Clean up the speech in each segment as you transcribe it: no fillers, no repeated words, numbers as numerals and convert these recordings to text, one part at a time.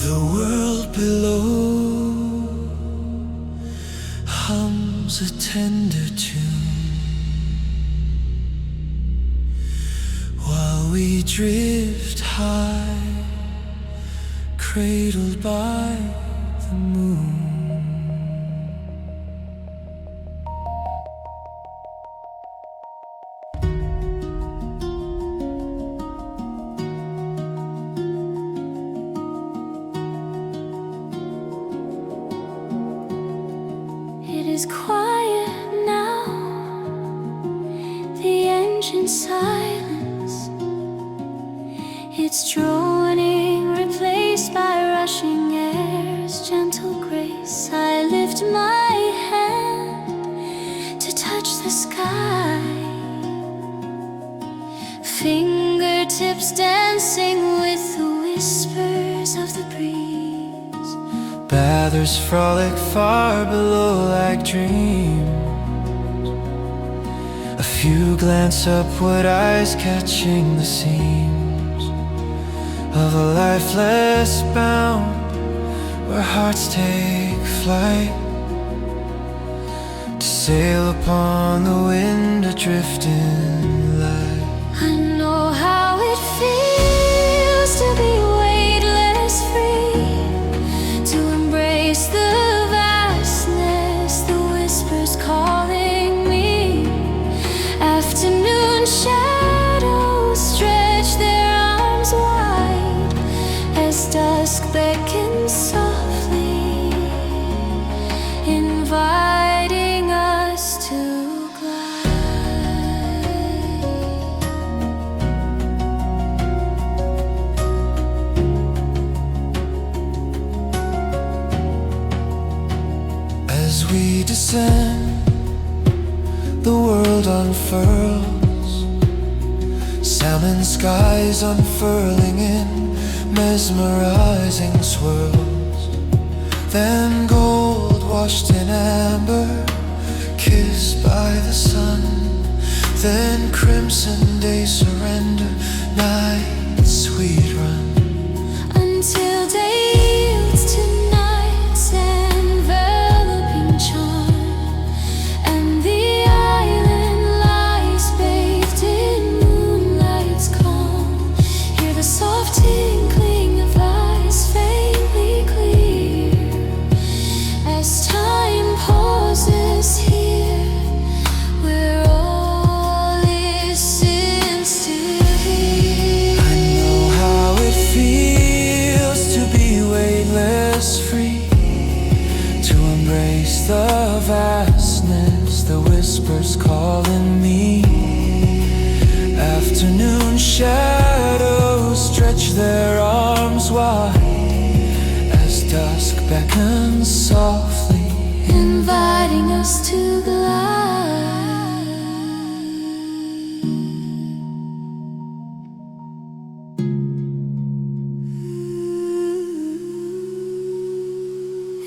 The world below hums a tender tune while we drift high, cradled by the moon. It is quiet now, the engine silence. It's droning, replaced by rushing air's gentle grace. I lift my hand to touch the sky, fingertips dancing with the whispers of the breeze. Bathers frolic far below like dreams. A few glance upward, eyes catching the seams of a lifeless bound, where hearts take flight to sail upon the wind, adrift in light. I know how it feels to be weightless, free, to embrace the vastness, the whispers calling me. Afternoon shadows stretch their arms wide as dusk beckons softly, inviting us to As we descend, the world unfurls, salmon skies unfurling in mesmerizing swirls. Then gold washed in amber, kissed by the sun. Then crimson day surrender, night's sweet run. until day yields to night's enveloping charm, and the island lies bathed in moonlight's calm. Hear the soft tinkling of eyes faintly clear as time pauses here, where all listens to hear. I know how it feels to be weightless, free, to embrace the vastness, the whispers calling me. Afternoon shadows stretch their arms wide as dusk beckons softly, Inviting us to glide.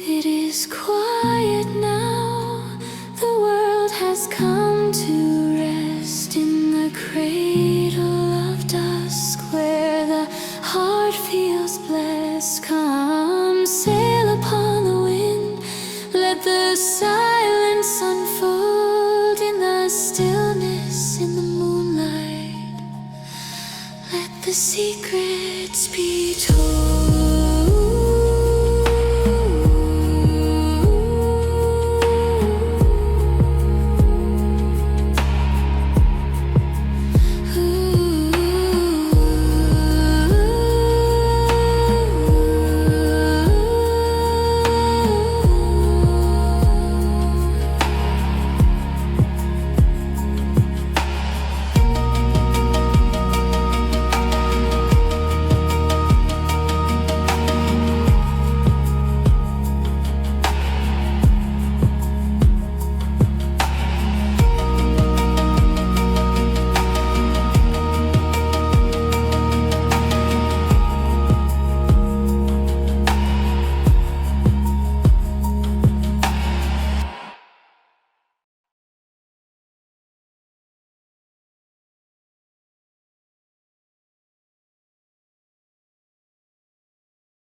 It is quiet now, the world has come to rest in the cradle of dusk, where the heart feels blessed. Come sail upon the wind, let the silence unfold in the stillness, in the moonlight. Let the secrets be told.